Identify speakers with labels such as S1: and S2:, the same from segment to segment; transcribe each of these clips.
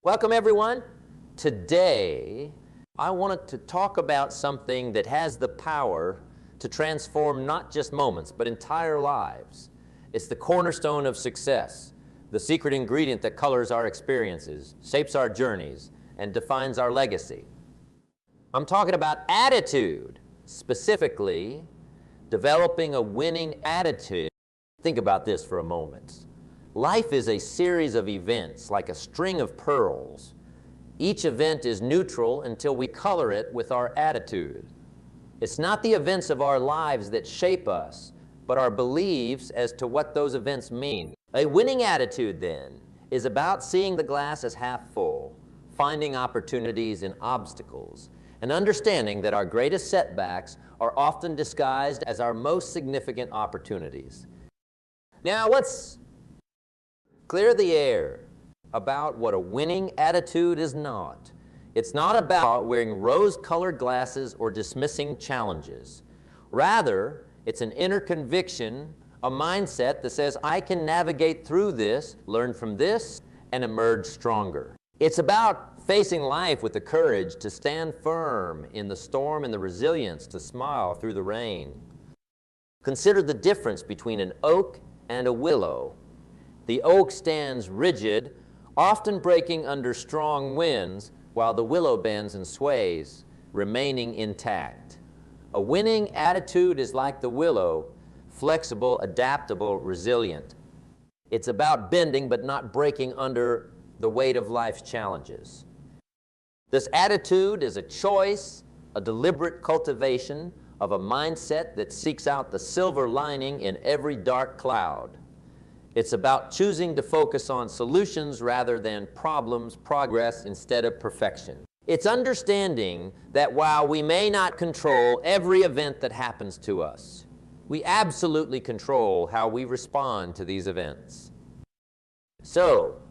S1: Welcome everyone. Today I wanted to talk about something that has the power to transform not just moments but entire lives. It's the cornerstone of success, the secret ingredient that colors our experiences, shapes our journeys, and defines our legacy. I'm talking about attitude, specifically developing a winning attitude. Think about this for a moment. Life is a series of events, like a string of pearls. Each event is neutral until we color it with our attitude. It's not the events of our lives that shape us, but our beliefs as to what those events mean. A winning attitude, then, is about seeing the glass as half full, finding opportunities in obstacles, and understanding that our greatest setbacks are often disguised as our most significant opportunities. Now, let's clear the air about what a winning attitude is not. It's not about wearing rose-colored glasses or dismissing challenges. Rather, it's an inner conviction, a mindset that says, I can navigate through this, learn from this, and emerge stronger. It's about facing life with the courage to stand firm in the storm and the resilience to smile through the rain. Consider the difference between an oak and a willow. The oak stands rigid, often breaking under strong winds, while the willow bends and sways, remaining intact. A winning attitude is like the willow, flexible, adaptable, resilient. It's about bending but not breaking under the weight of life's challenges. This attitude is a choice, a deliberate cultivation of a mindset that seeks out the silver lining in every dark cloud. It's about choosing to focus on solutions rather than problems, progress instead of perfection. It's understanding that while we may not control every event that happens to us, we absolutely control how we respond to these events. So,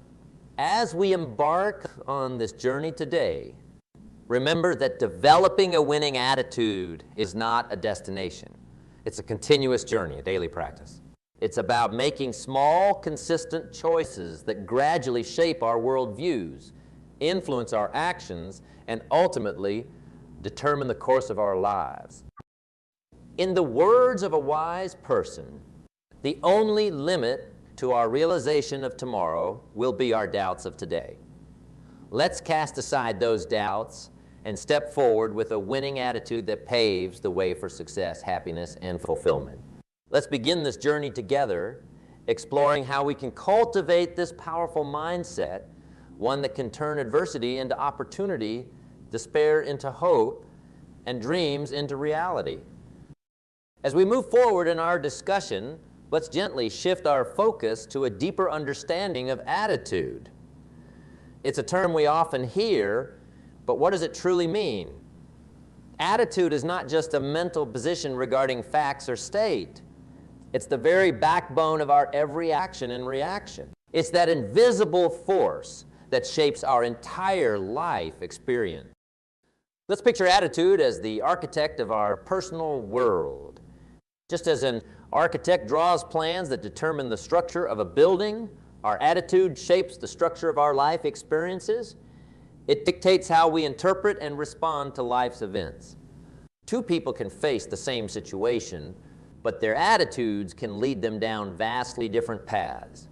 S1: as we embark on this journey today, remember that developing a winning attitude is not a destination. It's a continuous journey, a daily practice. It's about making small, consistent choices that gradually shape our worldviews, influence our actions, and ultimately determine the course of our lives. In the words of a wise person, the only limit to our realization of tomorrow will be our doubts of today. Let's cast aside those doubts and step forward with a winning attitude that paves the way for success, happiness, and fulfillment. Let's begin this journey together, exploring how we can cultivate this powerful mindset, one that can turn adversity into opportunity, despair into hope, and dreams into reality. As we move forward in our discussion, let's gently shift our focus to a deeper understanding of attitude. It's a term we often hear, but what does it truly mean? Attitude is not just a mental position regarding facts or state. It's the very backbone of our every action and reaction. It's that invisible force that shapes our entire life experience. Let's picture attitude as the architect of our personal world. Just as an architect draws plans that determine the structure of a building, our attitude shapes the structure of our life experiences. It dictates how we interpret and respond to life's events. Two people can face the same situation, but their attitudes can lead them down vastly different paths.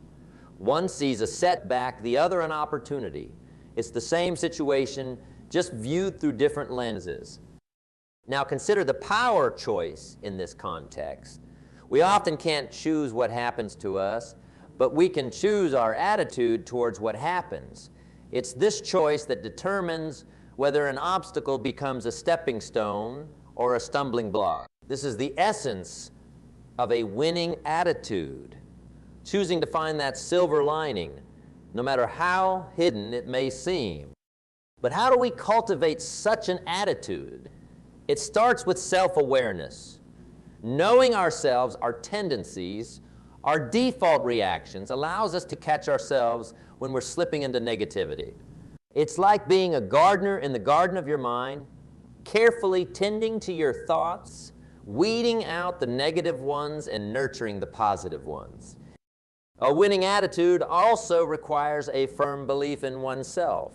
S1: One sees a setback, the other an opportunity. It's the same situation, just viewed through different lenses. Now consider the power choice in this context. We often can't choose what happens to us, but we can choose our attitude towards what happens. It's this choice that determines whether an obstacle becomes a stepping stone or a stumbling block. This is the essence of a winning attitude, choosing to find that silver lining, no matter how hidden it may seem. But how do we cultivate such an attitude? It starts with self-awareness. Knowing ourselves, our tendencies, our default reactions allows us to catch ourselves when we're slipping into negativity. It's like being a gardener in the garden of your mind, carefully tending to your thoughts, weeding out the negative ones and nurturing the positive ones. A winning attitude also requires a firm belief in oneself.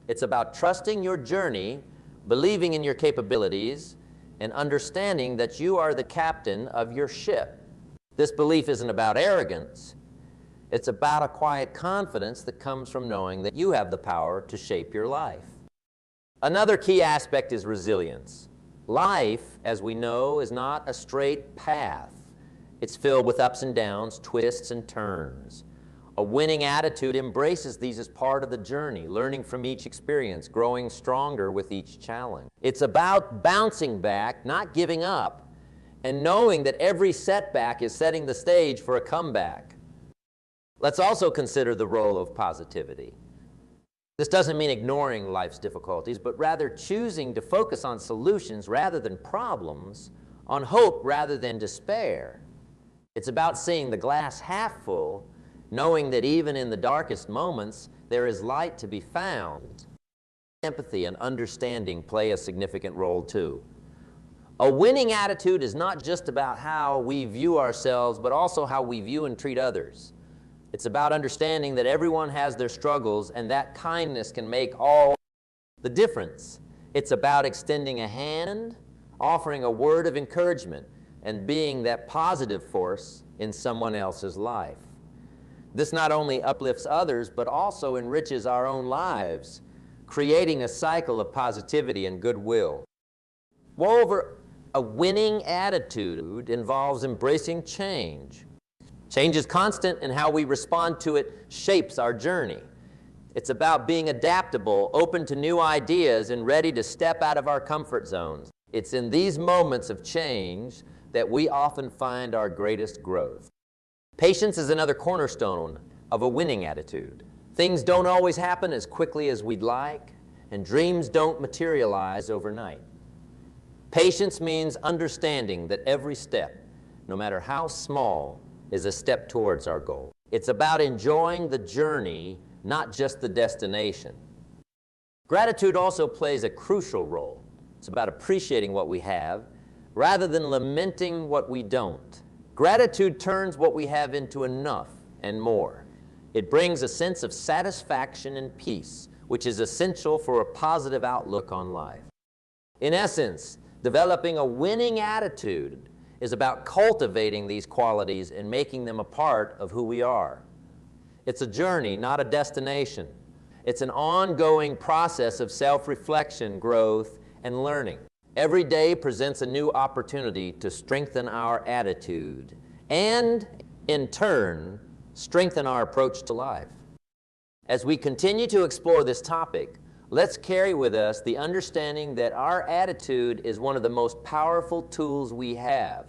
S1: It's about trusting your journey, believing in your capabilities, and understanding that you are the captain of your ship. This belief isn't about arrogance. It's about a quiet confidence that comes from knowing that you have the power to shape your life. Another key aspect is resilience. Life, as we know, is not a straight path. It's filled with ups and downs, twists and turns. A winning attitude embraces these as part of the journey, learning from each experience, growing stronger with each challenge. It's about bouncing back, not giving up, and knowing that every setback is setting the stage for a comeback. Let's also consider the role of positivity. This doesn't mean ignoring life's difficulties, but rather choosing to focus on solutions rather than problems, on hope rather than despair. It's about seeing the glass half full, knowing that even in the darkest moments, there is light to be found. Empathy and understanding play a significant role too. A winning attitude is not just about how we view ourselves, but also how we view and treat others. It's about understanding that everyone has their struggles and that kindness can make all the difference. It's about extending a hand, offering a word of encouragement, and being that positive force in someone else's life. This not only uplifts others, but also enriches our own lives, creating a cycle of positivity and goodwill. Moreover, a winning attitude involves embracing change. Change is constant, and how we respond to it shapes our journey. It's about being adaptable, open to new ideas, and ready to step out of our comfort zones. It's in these moments of change that we often find our greatest growth. Patience is another cornerstone of a winning attitude. Things don't always happen as quickly as we'd like, and dreams don't materialize overnight. Patience means understanding that every step, no matter how small, is a step towards our goal. It's about enjoying the journey, not just the destination. Gratitude also plays a crucial role. It's about appreciating what we have rather than lamenting what we don't. Gratitude turns what we have into enough and more. It brings a sense of satisfaction and peace, which is essential for a positive outlook on life. In essence, developing a winning attitude is about cultivating these qualities and making them a part of who we are. It's a journey, not a destination. It's an ongoing process of self-reflection, growth, and learning. Every day presents a new opportunity to strengthen our attitude and, in turn, strengthen our approach to life. As we continue to explore this topic, let's carry with us the understanding that our attitude is one of the most powerful tools we have.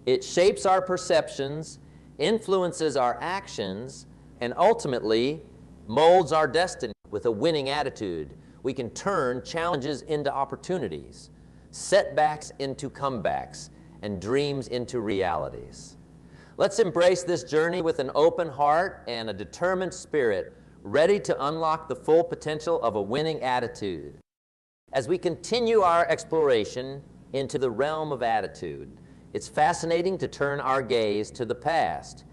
S1: It shapes our perceptions, influences our actions, and ultimately molds our destiny. With a winning attitude, we can turn challenges into opportunities, setbacks into comebacks, and dreams into realities. Let's embrace this journey with an open heart and a determined spirit, ready to unlock the full potential of a winning attitude. As we continue our exploration into the realm of attitude, it's fascinating to turn our gaze to the past.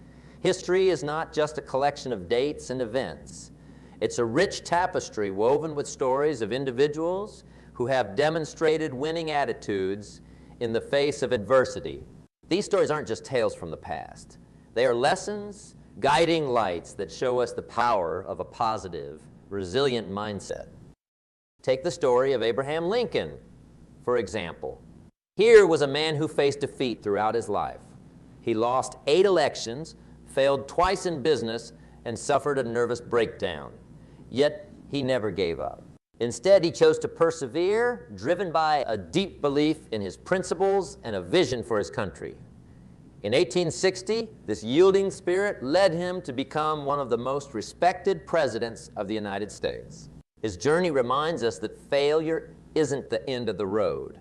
S1: History is not just a collection of dates and events. It's a rich tapestry woven with stories of individuals who have demonstrated winning attitudes in the face of adversity. These stories aren't just tales from the past. They are lessons, guiding lights that show us the power of a positive, resilient mindset. Take the story of Abraham Lincoln, for example. Here was a man who faced defeat throughout his life. He lost 8 elections, failed twice in business, and suffered a nervous breakdown. Yet he never gave up. Instead, he chose to persevere, driven by a deep belief in his principles and a vision for his country. In 1860, this yielding spirit led him to become one of the most respected presidents of the United States. His journey reminds us that failure isn't the end of the road.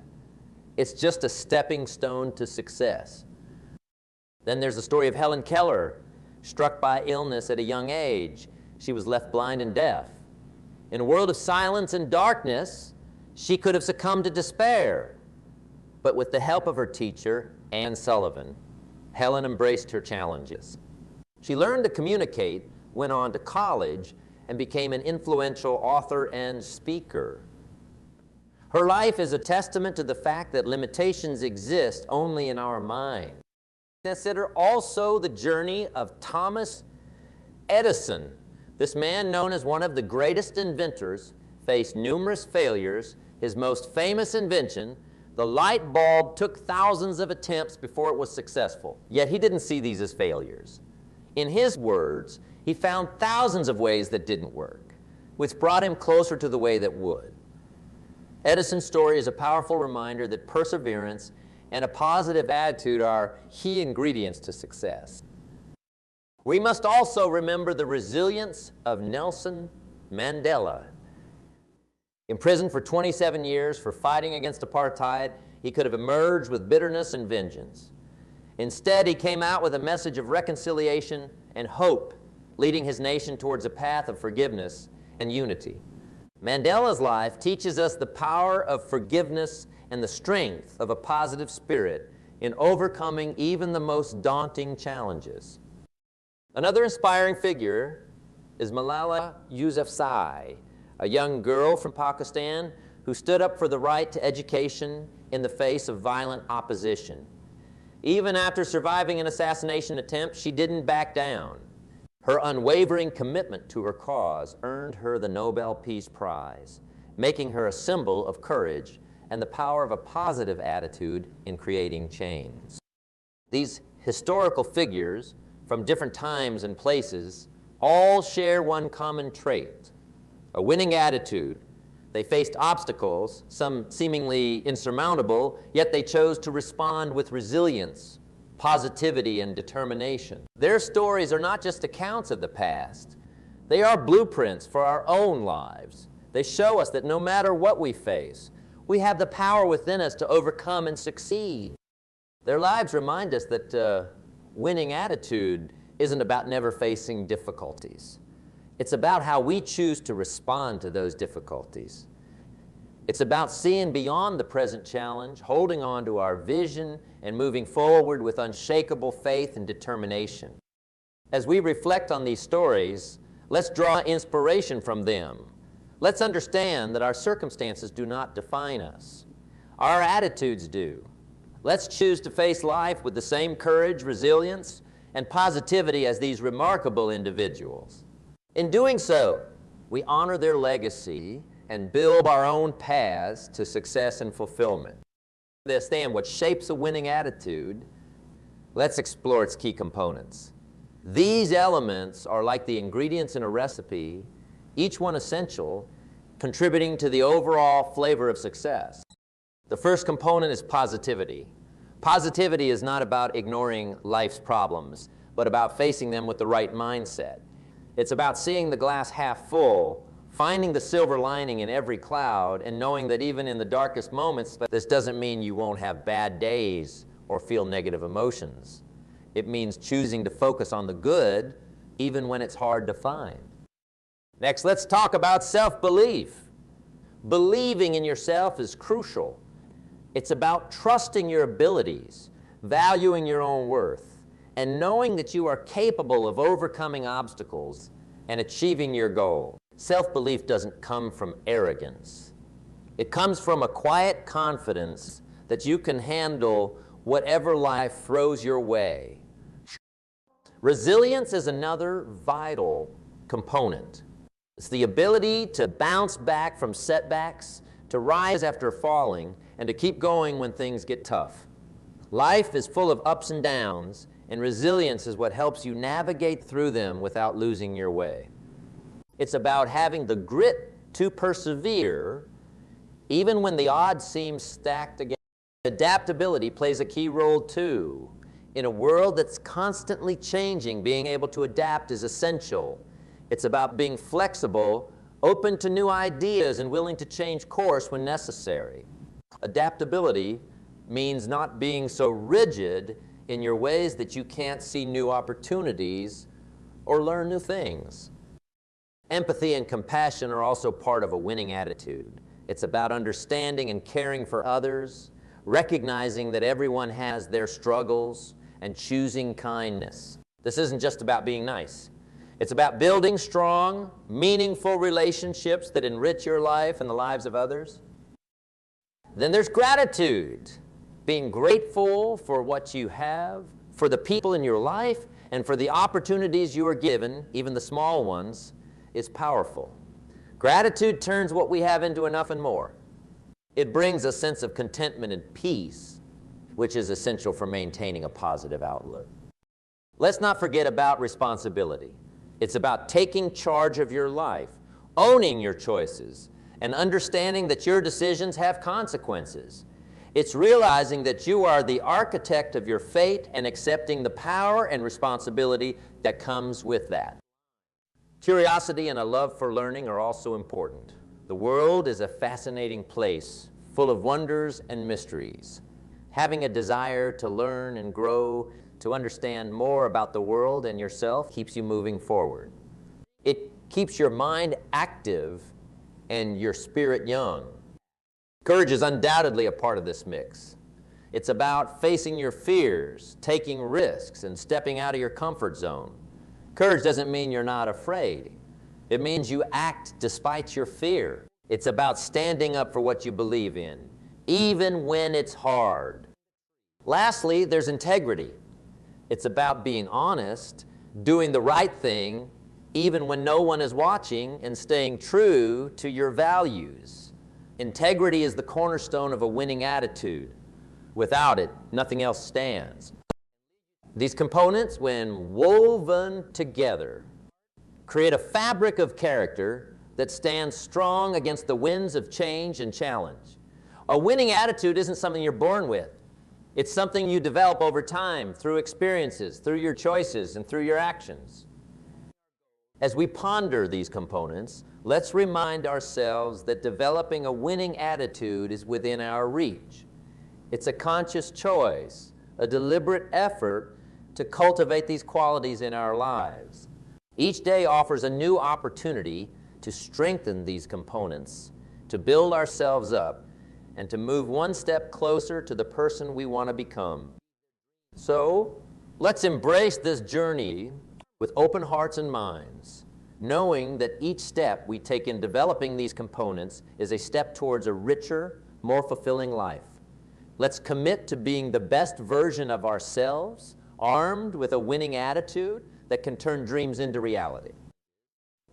S1: It's just a stepping stone to success. Then there's the story of Helen Keller, struck by illness at a young age. She was left blind and deaf. In a world of silence and darkness, she could have succumbed to despair. But with the help of her teacher, Anne Sullivan, Helen embraced her challenges. She learned to communicate, went on to college, and became an influential author and speaker. Her life is a testament to the fact that limitations exist only in our mind. Consider also the journey of Thomas Edison. This man, known as one of the greatest inventors, faced numerous failures. His most famous invention, the light bulb, took thousands of attempts before it was successful. Yet he didn't see these as failures. In his words, he found thousands of ways that didn't work, which brought him closer to the way that would. Edison's story is a powerful reminder that perseverance and a positive attitude are key ingredients to success. We must also remember the resilience of Nelson Mandela. Imprisoned for 27 years for fighting against apartheid, he could have emerged with bitterness and vengeance. Instead, he came out with a message of reconciliation and hope, leading his nation towards a path of forgiveness and unity. Mandela's life teaches us the power of forgiveness and the strength of a positive spirit in overcoming even the most daunting challenges. Another inspiring figure is Malala Yousafzai, a young girl from Pakistan who stood up for the right to education in the face of violent opposition. Even after surviving an assassination attempt, she didn't back down. Her unwavering commitment to her cause earned her the Nobel Peace Prize, making her a symbol of courage and the power of a positive attitude in creating change. These historical figures from different times and places all share one common trait: a winning attitude. They faced obstacles, some seemingly insurmountable, yet they chose to respond with resilience, positivity, and determination. Their stories are not just accounts of the past. They are blueprints for our own lives. They show us that no matter what we face, we have the power within us to overcome and succeed. Their lives remind us that winning attitude isn't about never facing difficulties. It's about how we choose to respond to those difficulties. It's about seeing beyond the present challenge, holding on to our vision, and moving forward with unshakable faith and determination. As we reflect on these stories, let's draw inspiration from them. Let's understand that our circumstances do not define us. Our attitudes do. Let's choose to face life with the same courage, resilience, and positivity as these remarkable individuals. In doing so, we honor their legacy and build our own paths to success and fulfillment. To understand what shapes a winning attitude, let's explore its key components. These elements are like the ingredients in a recipe, each one essential, contributing to the overall flavor of success. The first component is positivity. Positivity is not about ignoring life's problems, but about facing them with the right mindset. It's about seeing the glass half full, finding the silver lining in every cloud, and knowing that even in the darkest moments, this doesn't mean you won't have bad days or feel negative emotions. It means choosing to focus on the good, even when it's hard to find. Next, let's talk about self-belief. Believing in yourself is crucial. It's about trusting your abilities, valuing your own worth, and knowing that you are capable of overcoming obstacles and achieving your goal. Self-belief doesn't come from arrogance. It comes from a quiet confidence that you can handle whatever life throws your way. Resilience is another vital component. It's the ability to bounce back from setbacks, to rise after falling, and to keep going when things get tough. Life is full of ups and downs, and resilience is what helps you navigate through them without losing your way. It's about having the grit to persevere even when the odds seem stacked against you. Adaptability plays a key role too. In a world that's constantly changing, being able to adapt is essential. It's about being flexible, open to new ideas, and willing to change course when necessary. Adaptability means not being so rigid in your ways that you can't see new opportunities or learn new things. Empathy and compassion are also part of a winning attitude. It's about understanding and caring for others, recognizing that everyone has their struggles, and choosing kindness. This isn't just about being nice. It's about building strong, meaningful relationships that enrich your life and the lives of others. Then there's gratitude, being grateful for what you have, for the people in your life, and for the opportunities you are given, even the small ones, is powerful. Gratitude turns what we have into enough and more. It brings a sense of contentment and peace, which is essential for maintaining a positive outlook. Let's not forget about responsibility. It's about taking charge of your life, owning your choices, and understanding that your decisions have consequences. It's realizing that you are the architect of your fate and accepting the power and responsibility that comes with that. Curiosity and a love for learning are also important. The world is a fascinating place, full of wonders and mysteries. Having a desire to learn and grow, to understand more about the world and yourself, keeps you moving forward. It keeps your mind active and your spirit young. Courage is undoubtedly a part of this mix. It's about facing your fears, taking risks, and stepping out of your comfort zone. Courage doesn't mean you're not afraid. It means you act despite your fear. It's about standing up for what you believe in, even when it's hard. Lastly, there's integrity. It's about being honest, doing the right thing, even when no one is watching, and staying true to your values. Integrity is the cornerstone of a winning attitude. Without it, nothing else stands. These components, when woven together, create a fabric of character that stands strong against the winds of change and challenge. A winning attitude isn't something you're born with. It's something you develop over time, through experiences, through your choices, and through your actions. As we ponder these components, let's remind ourselves that developing a winning attitude is within our reach. It's a conscious choice, a deliberate effort to cultivate these qualities in our lives. Each day offers a new opportunity to strengthen these components, to build ourselves up, and to move one step closer to the person we want to become. So, let's embrace this journey with open hearts and minds, knowing that each step we take in developing these components is a step towards a richer, more fulfilling life. Let's commit to being the best version of ourselves, armed with a winning attitude that can turn dreams into reality.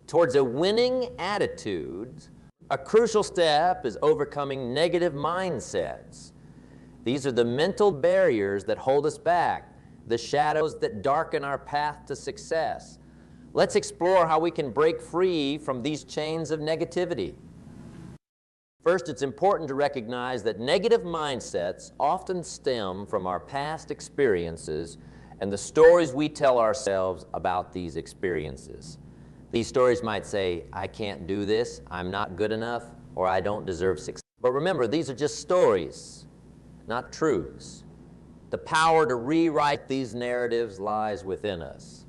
S1: Towards a winning attitude, a crucial step is overcoming negative mindsets. These are the mental barriers that hold us back, the shadows that darken our path to success. Let's explore how we can break free from these chains of negativity. First, it's important to recognize that negative mindsets often stem from our past experiences and the stories we tell ourselves about these experiences. These stories might say, I can't do this, I'm not good enough, or I don't deserve success. But remember, these are just stories, not truths. The power to rewrite these narratives lies within us.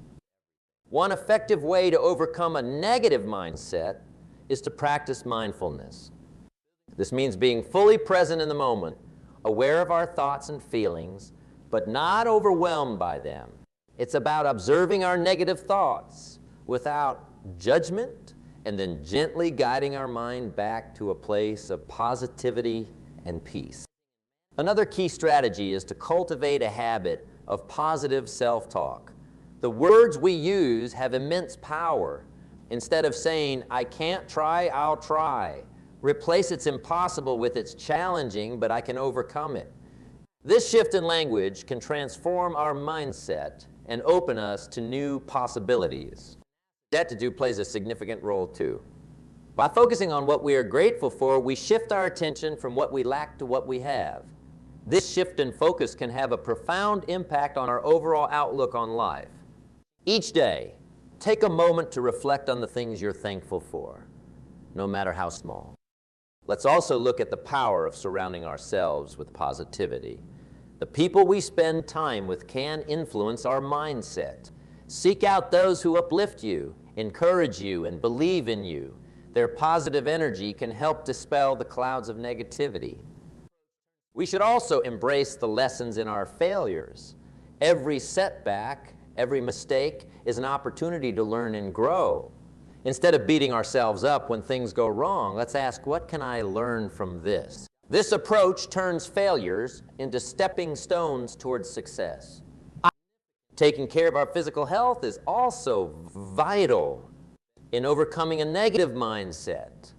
S1: One effective way to overcome a negative mindset is to practice mindfulness. This means being fully present in the moment, aware of our thoughts and feelings, but not overwhelmed by them. It's about observing our negative thoughts without judgment, and then gently guiding our mind back to a place of positivity and peace. Another key strategy is to cultivate a habit of positive self-talk. The words we use have immense power. Instead of saying, I can't try, I'll try, replace it's impossible with it's challenging, but I can overcome it. This shift in language can transform our mindset and open us to new possibilities. Attitude plays a significant role too. By focusing on what we are grateful for, we shift our attention from what we lack to what we have. This shift in focus can have a profound impact on our overall outlook on life. Each day, take a moment to reflect on the things you're thankful for, no matter how small. Let's also look at the power of surrounding ourselves with positivity. The people we spend time with can influence our mindset. Seek out those who uplift you, encourage you, and believe in you. Their positive energy can help dispel the clouds of negativity. We should also embrace the lessons in our failures. Every setback Every mistake is an opportunity to learn and grow. Instead of beating ourselves up when things go wrong, let's ask, what can I learn from this? This approach turns failures into stepping stones towards success. Taking care of our physical health is also vital in overcoming a negative mindset.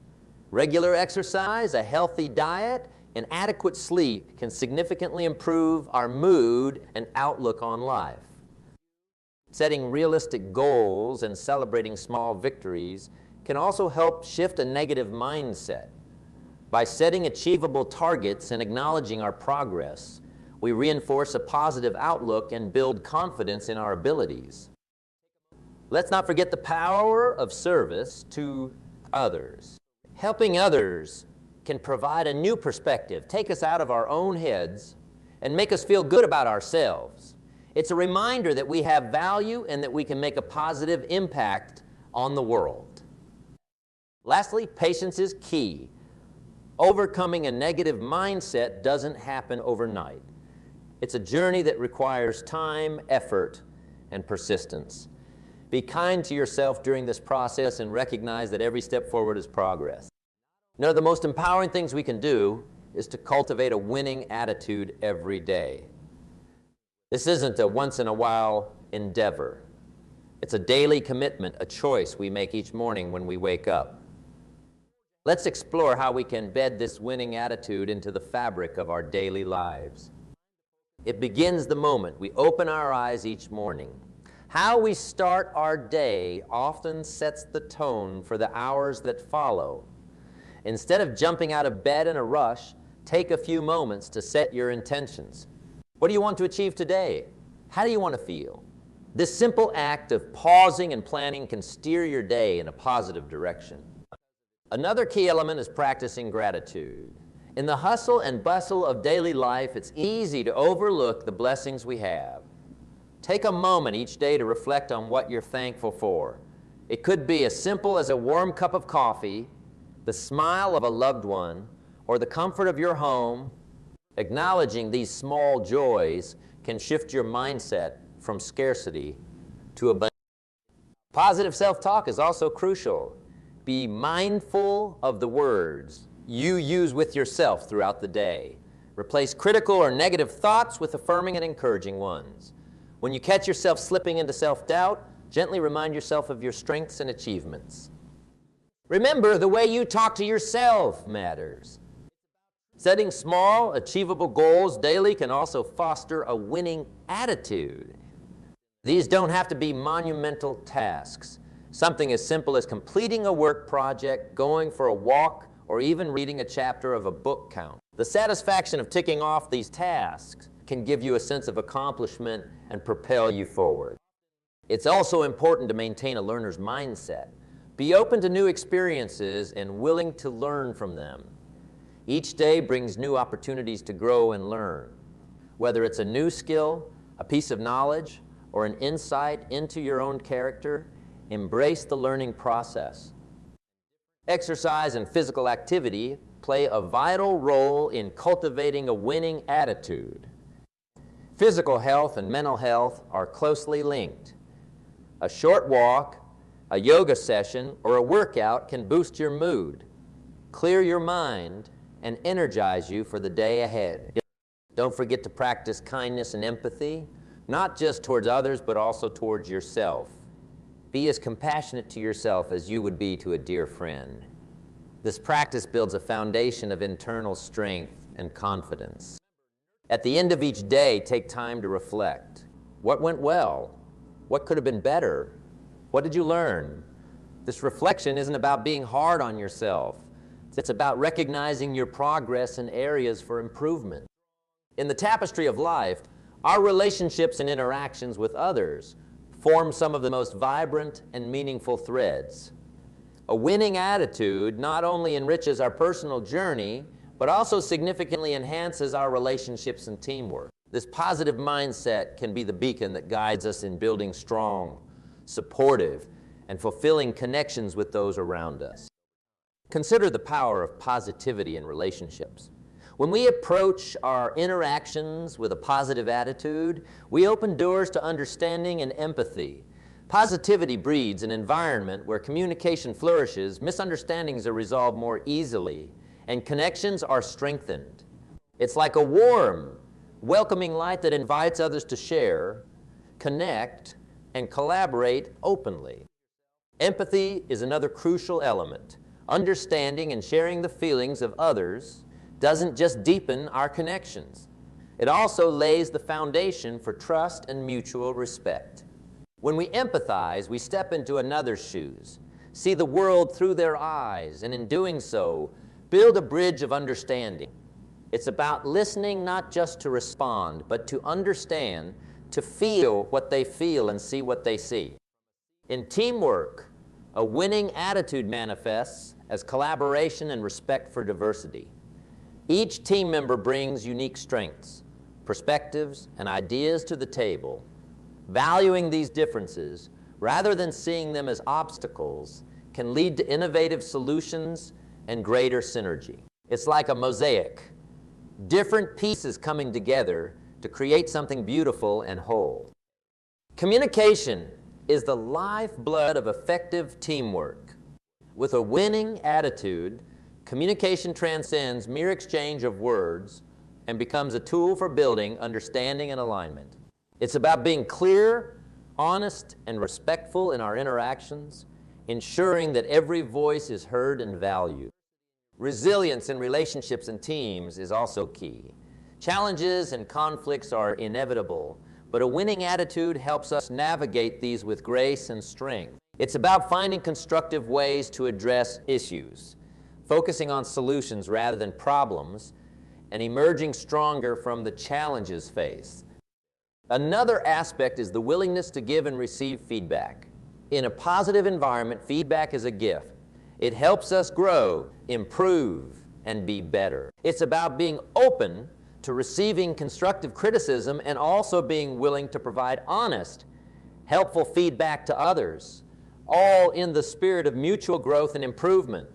S1: Regular exercise, a healthy diet, and adequate sleep can significantly improve our mood and outlook on life. Setting realistic goals and celebrating small victories can also help shift a negative mindset. By setting achievable targets and acknowledging our progress, we reinforce a positive outlook and build confidence in our abilities. Let's not forget the power of service to others. Helping others can provide a new perspective, take us out of our own heads, and make us feel good about ourselves. It's a reminder that we have value and that we can make a positive impact on the world. Lastly, patience is key. Overcoming a negative mindset doesn't happen overnight. It's a journey that requires time, effort, and persistence. Be kind to yourself during this process and recognize that every step forward is progress. One of the most empowering things we can do is to cultivate a winning attitude every day. This isn't a once-in-a-while endeavor. It's a daily commitment, a choice we make each morning when we wake up. Let's explore how we can embed this winning attitude into the fabric of our daily lives. It begins the moment we open our eyes each morning. How we start our day often sets the tone for the hours that follow. Instead of jumping out of bed in a rush, take a few moments to set your intentions. What do you want to achieve today? How do you want to feel? This simple act of pausing and planning can steer your day in a positive direction. Another key element is practicing gratitude. In the hustle and bustle of daily life, it's easy to overlook the blessings we have. Take a moment each day to reflect on what you're thankful for. It could be as simple as a warm cup of coffee, the smile of a loved one, or the comfort of your home. Acknowledging these small joys can shift your mindset from scarcity to abundance. Positive self-talk is also crucial. Be mindful of the words you use with yourself throughout the day. Replace critical or negative thoughts with affirming and encouraging ones. When you catch yourself slipping into self-doubt, gently remind yourself of your strengths and achievements. Remember, the way you talk to yourself matters. Setting small, achievable goals daily can also foster a winning attitude. These don't have to be monumental tasks. Something as simple as completing a work project, going for a walk, or even reading a chapter of a book count. The satisfaction of ticking off these tasks can give you a sense of accomplishment and propel you forward. It's also important to maintain a learner's mindset. Be open to new experiences and willing to learn from them. Each day brings new opportunities to grow and learn. Whether it's a new skill, a piece of knowledge, or an insight into your own character, embrace the learning process. Exercise and physical activity play a vital role in cultivating a winning attitude. Physical health and mental health are closely linked. A short walk, a yoga session, or a workout can boost your mood, clear your mind, and energize you for the day ahead. Don't forget to practice kindness and empathy, not just towards others, but also towards yourself. Be as compassionate to yourself as you would be to a dear friend. This practice builds a foundation of internal strength and confidence. At the end of each day, take time to reflect. What went well? What could have been better? What did you learn? This reflection isn't about being hard on yourself. It's about recognizing your progress and areas for improvement. In the tapestry of life, our relationships and interactions with others form some of the most vibrant and meaningful threads. A winning attitude not only enriches our personal journey, but also significantly enhances our relationships and teamwork. This positive mindset can be the beacon that guides us in building strong, supportive, and fulfilling connections with those around us. Consider the power of positivity in relationships. When we approach our interactions with a positive attitude, we open doors to understanding and empathy. Positivity breeds an environment where communication flourishes, misunderstandings are resolved more easily, and connections are strengthened. It's like a warm, welcoming light that invites others to share, connect, and collaborate openly. Empathy is another crucial element. Understanding and sharing the feelings of others doesn't just deepen our connections. It also lays the foundation for trust and mutual respect. When we empathize, we step into another's shoes, see the world through their eyes, and in doing so, build a bridge of understanding. It's about listening not just to respond, but to understand, to feel what they feel and see what they see. In teamwork, a winning attitude manifests as collaboration and respect for diversity. Each team member brings unique strengths, perspectives, and ideas to the table. Valuing these differences, rather than seeing them as obstacles, can lead to innovative solutions and greater synergy. It's like a mosaic, different pieces coming together to create something beautiful and whole. Communication is the lifeblood of effective teamwork. With a winning attitude, communication transcends mere exchange of words and becomes a tool for building understanding and alignment. It's about being clear, honest, and respectful in our interactions, ensuring that every voice is heard and valued. Resilience in relationships and teams is also key. Challenges and conflicts are inevitable, but a winning attitude helps us navigate these with grace and strength. It's about finding constructive ways to address issues, focusing on solutions rather than problems, and emerging stronger from the challenges faced. Another aspect is the willingness to give and receive feedback. In a positive environment, feedback is a gift. It helps us grow, improve, and be better. It's about being open to receiving constructive criticism and also being willing to provide honest, helpful feedback to others, all in the spirit of mutual growth and improvement.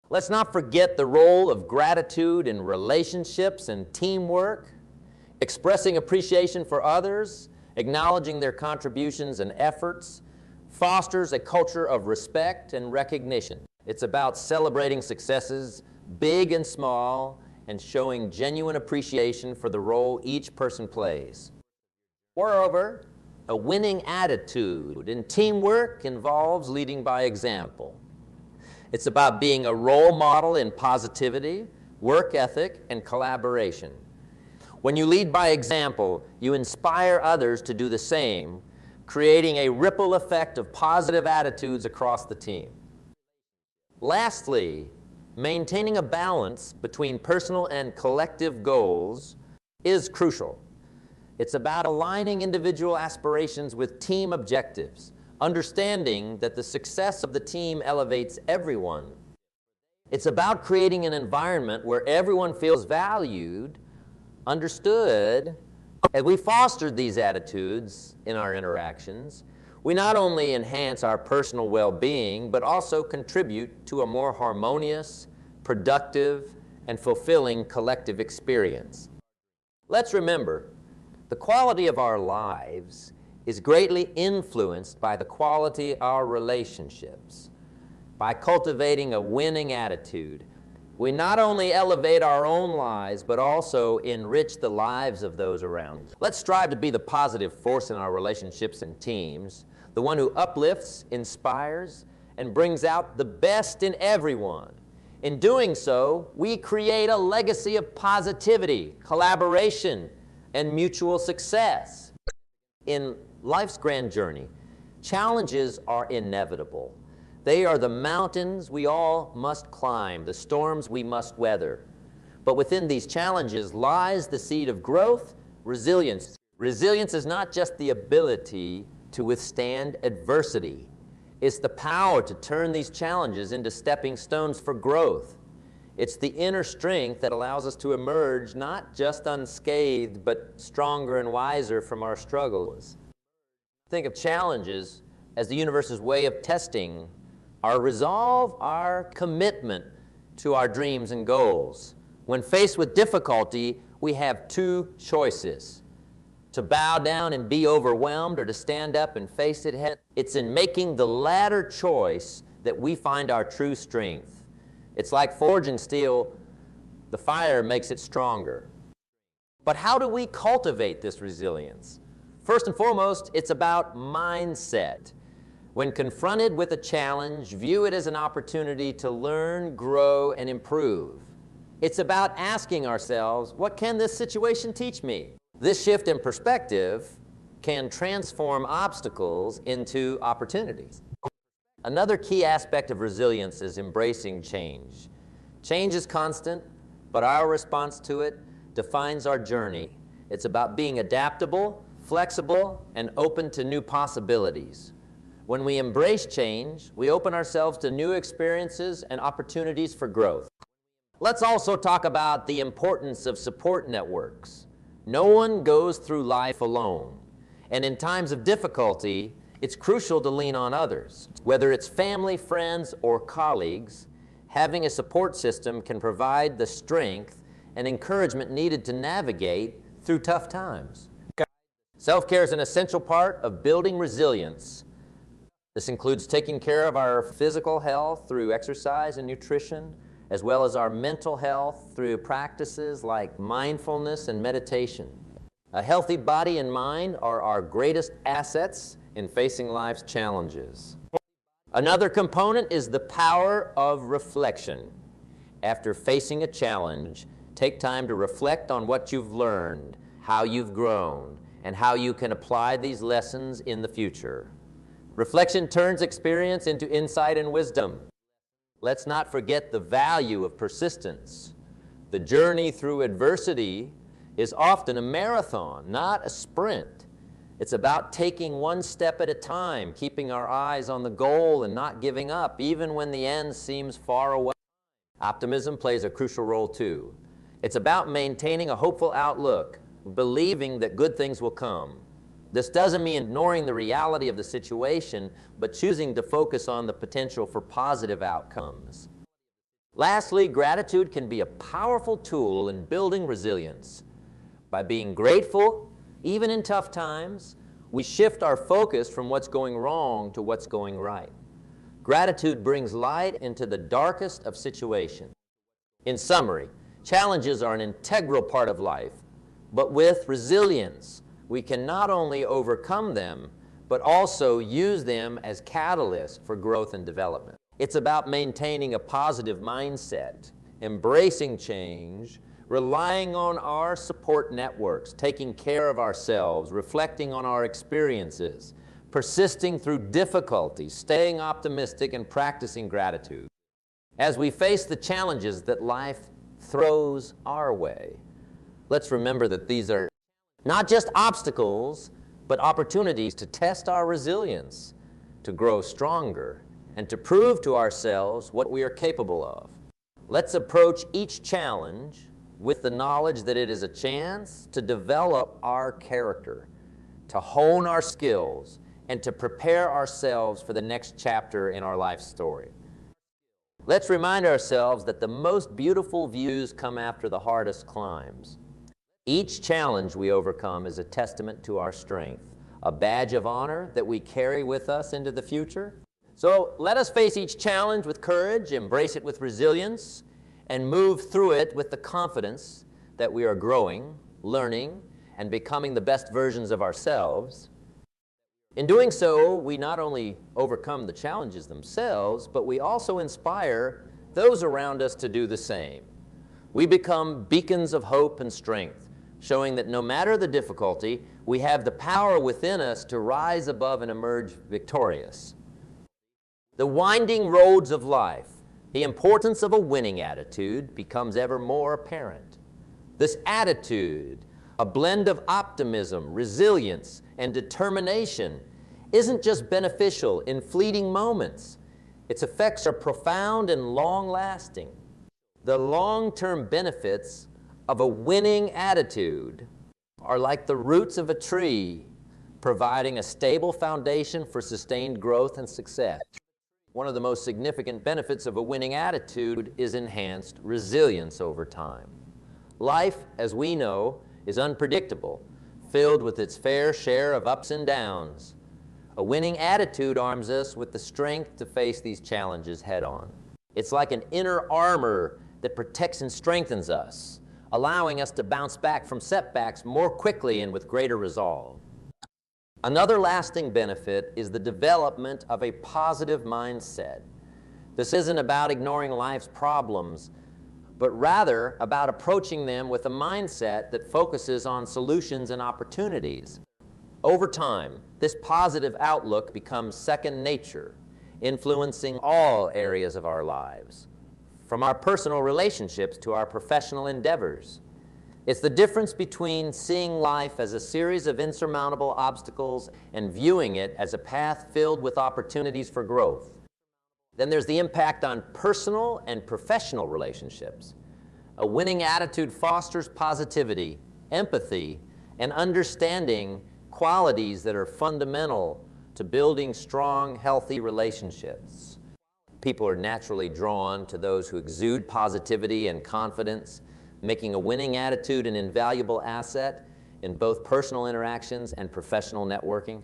S1: Let's not forget the role of gratitude in relationships and teamwork. Expressing appreciation for others, acknowledging their contributions and efforts, fosters a culture of respect and recognition. It's about celebrating successes, big and small, and showing genuine appreciation for the role each person plays. Moreover, a winning attitude in teamwork involves leading by example. It's about being a role model in positivity, work ethic, and collaboration. When you lead by example, you inspire others to do the same, creating a ripple effect of positive attitudes across the team. Lastly, maintaining a balance between personal and collective goals is crucial. It's about aligning individual aspirations with team objectives, understanding that the success of the team elevates everyone. It's about creating an environment where everyone feels valued, understood. As we foster these attitudes in our interactions, we not only enhance our personal well-being, but also contribute to a more harmonious, productive, and fulfilling collective experience. Let's remember, the quality of our lives is greatly influenced by the quality of our relationships. By cultivating a winning attitude, we not only elevate our own lives, but also enrich the lives of those around us. Let's strive to be the positive force in our relationships and teams, the one who uplifts, inspires, and brings out the best in everyone. In doing so, we create a legacy of positivity, collaboration, and mutual success. In life's grand journey, challenges are inevitable. They are the mountains we all must climb, the storms we must weather. But within these challenges lies the seed of growth, resilience. Resilience is not just the ability to withstand adversity. It's the power to turn these challenges into stepping stones for growth. It's the inner strength that allows us to emerge not just unscathed, but stronger and wiser from our struggles. Think of challenges as the universe's way of testing our resolve, our commitment to our dreams and goals. When faced with difficulty, we have two choices: to bow down and be overwhelmed, or to stand up and face it head. It's in making the latter choice that we find our true strength. It's like forging steel. The fire makes it stronger. But how do we cultivate this resilience? First and foremost, it's about mindset. When confronted with a challenge, view it as an opportunity to learn, grow, and improve. It's about asking ourselves, what can this situation teach me? This shift in perspective can transform obstacles into opportunities. Another key aspect of resilience is embracing change. Change is constant, but our response to it defines our journey. It's about being adaptable, flexible, and open to new possibilities. When we embrace change, we open ourselves to new experiences and opportunities for growth. Let's also talk about the importance of support networks. No one goes through life alone, and in times of difficulty, it's crucial to lean on others. Whether it's family, friends, or colleagues, having a support system can provide the strength and encouragement needed to navigate through tough times. Self-care is an essential part of building resilience. This includes taking care of our physical health through exercise and nutrition, as well as our mental health through practices like mindfulness and meditation. A healthy body and mind are our greatest assets in facing life's challenges. Another component is the power of reflection. After facing a challenge, take time to reflect on what you've learned, how you've grown, and how you can apply these lessons in the future. Reflection turns experience into insight and wisdom. Let's not forget the value of persistence. The journey through adversity is often a marathon, not a sprint. It's about taking one step at a time, keeping our eyes on the goal and not giving up, even when the end seems far away. Optimism plays a crucial role too. It's about maintaining a hopeful outlook, believing that good things will come. This doesn't mean ignoring the reality of the situation, but choosing to focus on the potential for positive outcomes. Lastly, gratitude can be a powerful tool in building resilience. By being grateful, even in tough times, we shift our focus from what's going wrong to what's going right. Gratitude brings light into the darkest of situations. In summary, challenges are an integral part of life, but with resilience, we can not only overcome them, but also use them as catalysts for growth and development. It's about maintaining a positive mindset, embracing change, relying on our support networks, taking care of ourselves, reflecting on our experiences, persisting through difficulties, staying optimistic, and practicing gratitude. As we face the challenges that life throws our way, let's remember that these are not just obstacles, but opportunities to test our resilience, to grow stronger, and to prove to ourselves what we are capable of. Let's approach each challenge with the knowledge that it is a chance to develop our character, to hone our skills, and to prepare ourselves for the next chapter in our life story. Let's remind ourselves that the most beautiful views come after the hardest climbs. Each challenge we overcome is a testament to our strength, a badge of honor that we carry with us into the future. So let us face each challenge with courage, embrace it with resilience, and move through it with the confidence that we are growing, learning, and becoming the best versions of ourselves. In doing so, we not only overcome the challenges themselves, but we also inspire those around us to do the same. We become beacons of hope and strength, showing that no matter the difficulty, we have the power within us to rise above and emerge victorious. The winding roads of life, the importance of a winning attitude becomes ever more apparent. This attitude, a blend of optimism, resilience, and determination, isn't just beneficial in fleeting moments. Its effects are profound and long-lasting. The long-term benefits of a winning attitude are like the roots of a tree, providing a stable foundation for sustained growth and success. One of the most significant benefits of a winning attitude is enhanced resilience over time. Life, as we know, is unpredictable, filled with its fair share of ups and downs. A winning attitude arms us with the strength to face these challenges head-on. It's like an inner armor that protects and strengthens us, allowing us to bounce back from setbacks more quickly and with greater resolve. Another lasting benefit is the development of a positive mindset. This isn't about ignoring life's problems, but rather about approaching them with a mindset that focuses on solutions and opportunities. Over time, this positive outlook becomes second nature, influencing all areas of our lives, from our personal relationships to our professional endeavors. It's the difference between seeing life as a series of insurmountable obstacles and viewing it as a path filled with opportunities for growth. Then there's the impact on personal and professional relationships. A winning attitude fosters positivity, empathy, and understanding, qualities that are fundamental to building strong, healthy relationships. People are naturally drawn to those who exude positivity and confidence, making a winning attitude an invaluable asset in both personal interactions and professional networking.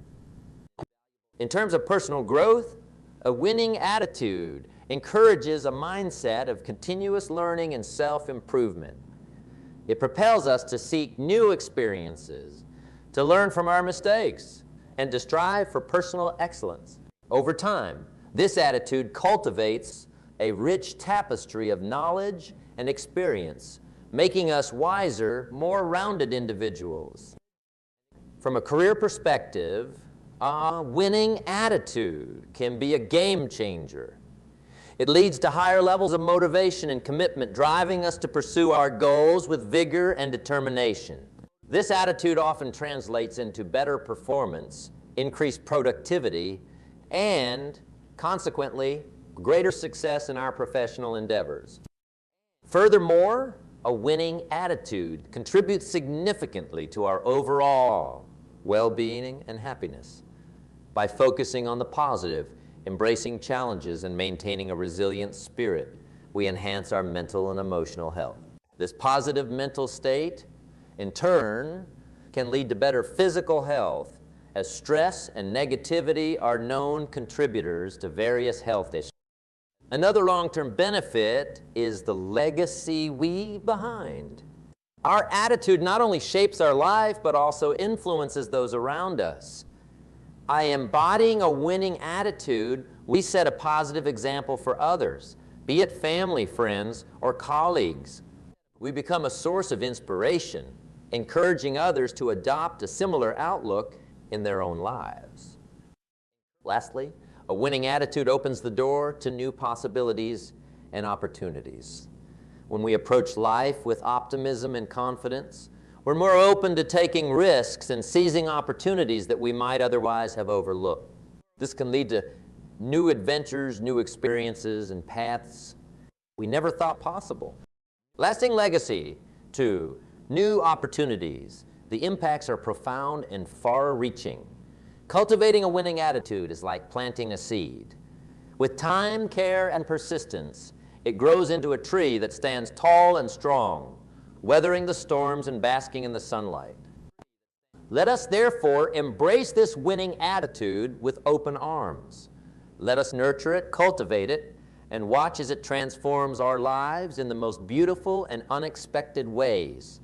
S1: In terms of personal growth, a winning attitude encourages a mindset of continuous learning and self-improvement. It propels us to seek new experiences, to learn from our mistakes, and to strive for personal excellence. Over time, this attitude cultivates a rich tapestry of knowledge and experience, making us wiser, more rounded individuals. From a career perspective, a winning attitude can be a game changer. It leads to higher levels of motivation and commitment, driving us to pursue our goals with vigor and determination. This attitude often translates into better performance, increased productivity, and consequently, greater success in our professional endeavors. Furthermore, a winning attitude contributes significantly to our overall well-being and happiness. By focusing on the positive, embracing challenges, and maintaining a resilient spirit, we enhance our mental and emotional health. This positive mental state, in turn, can lead to better physical health, as stress and negativity are known contributors to various health issues. Another long-term benefit is the legacy we leave behind. Our attitude not only shapes our life, but also influences those around us. By embodying a winning attitude, we set a positive example for others, be it family, friends, or colleagues. We become a source of inspiration, encouraging others to adopt a similar outlook in their own lives. Lastly, a winning attitude opens the door to new possibilities and opportunities. When we approach life with optimism and confidence, we're more open to taking risks and seizing opportunities that we might otherwise have overlooked. This can lead to new adventures, new experiences, and paths we never thought possible. Lasting legacy, too, new opportunities. The impacts are profound and far-reaching. Cultivating a winning attitude is like planting a seed. With time, care, and persistence, it grows into a tree that stands tall and strong, weathering the storms and basking in the sunlight. Let us therefore embrace this winning attitude with open arms. Let us nurture it, cultivate it, and watch as it transforms our lives in the most beautiful and unexpected ways.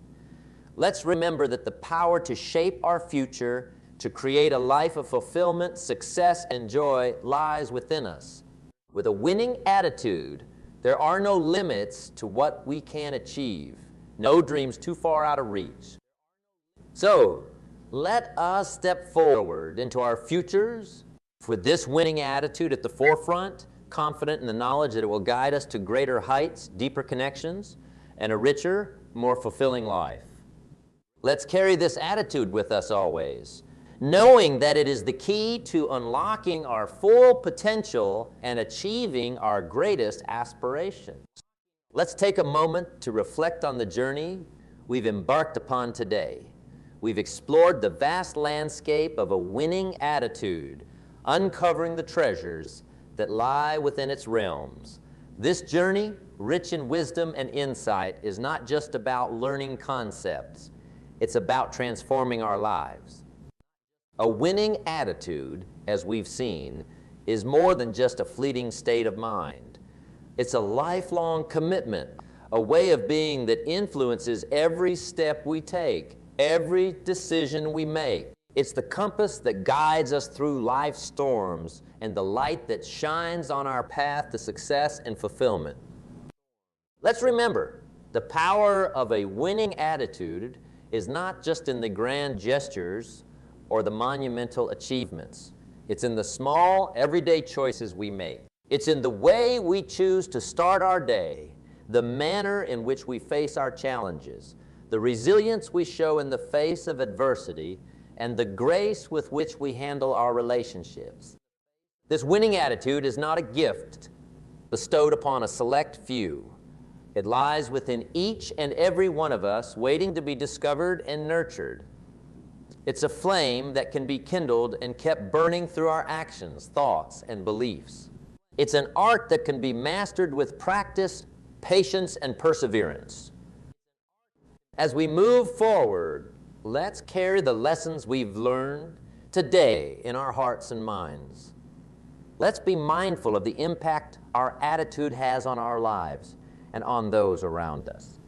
S1: Let's remember that the power to shape our future, to create a life of fulfillment, success, and joy lies within us. With a winning attitude, there are no limits to what we can achieve, no dreams too far out of reach. So, let us step forward into our futures with this winning attitude at the forefront, confident in the knowledge that it will guide us to greater heights, deeper connections, and a richer, more fulfilling life. Let's carry this attitude with us always, knowing that it is the key to unlocking our full potential and achieving our greatest aspirations. Let's take a moment to reflect on the journey we've embarked upon today. We've explored the vast landscape of a winning attitude, uncovering the treasures that lie within its realms. This journey, rich in wisdom and insight, is not just about learning concepts. It's about transforming our lives. A winning attitude, as we've seen, is more than just a fleeting state of mind. It's a lifelong commitment, a way of being that influences every step we take, every decision we make. It's the compass that guides us through life's storms and the light that shines on our path to success and fulfillment. Let's remember, the power of a winning attitude is not just in the grand gestures or the monumental achievements. It's in the small, everyday choices we make. It's in the way we choose to start our day, the manner in which we face our challenges, the resilience we show in the face of adversity, and the grace with which we handle our relationships. This winning attitude is not a gift bestowed upon a select few. It lies within each and every one of us, waiting to be discovered and nurtured. It's a flame that can be kindled and kept burning through our actions, thoughts, and beliefs. It's an art that can be mastered with practice, patience, and perseverance. As we move forward, let's carry the lessons we've learned today in our hearts and minds. Let's be mindful of the impact our attitude has on our lives and on those around us.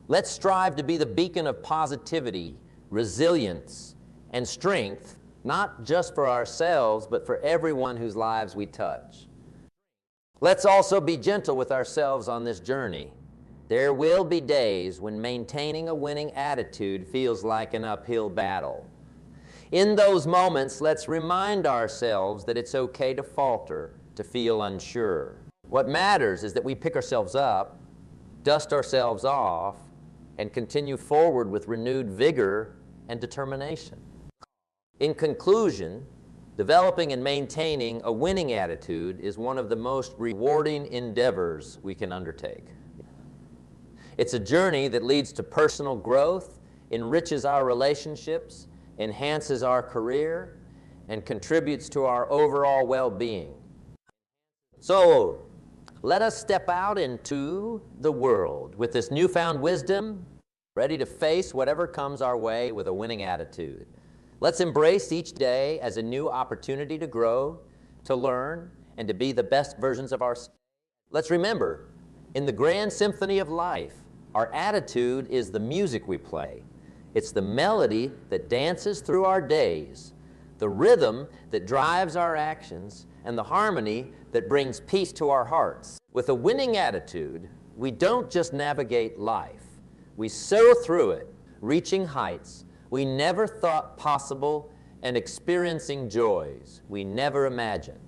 S1: Let's strive to be the beacon of positivity, resilience, and strength, not just for ourselves, but for everyone whose lives we touch. Let's also be gentle with ourselves on this journey. There will be days when maintaining a winning attitude feels like an uphill battle. In those moments, let's remind ourselves that it's okay to falter, to feel unsure. What matters is that we pick ourselves up, dust ourselves off, and continue forward with renewed vigor and determination. In conclusion, developing and maintaining a winning attitude is one of the most rewarding endeavors we can undertake. It's a journey that leads to personal growth, enriches our relationships, enhances our career, and contributes to our overall well-being. So, let us step out into the world with this newfound wisdom, ready to face whatever comes our way with a winning attitude. Let's embrace each day as a new opportunity to grow, to learn, and to be the best versions of ourselves. Let's remember, in the grand symphony of life, our attitude is the music we play. It's the melody that dances through our days, the rhythm that drives our actions, and the harmony that brings peace to our hearts. With a winning attitude, we don't just navigate life. We soar through it, reaching heights we never thought possible and experiencing joys we never imagined.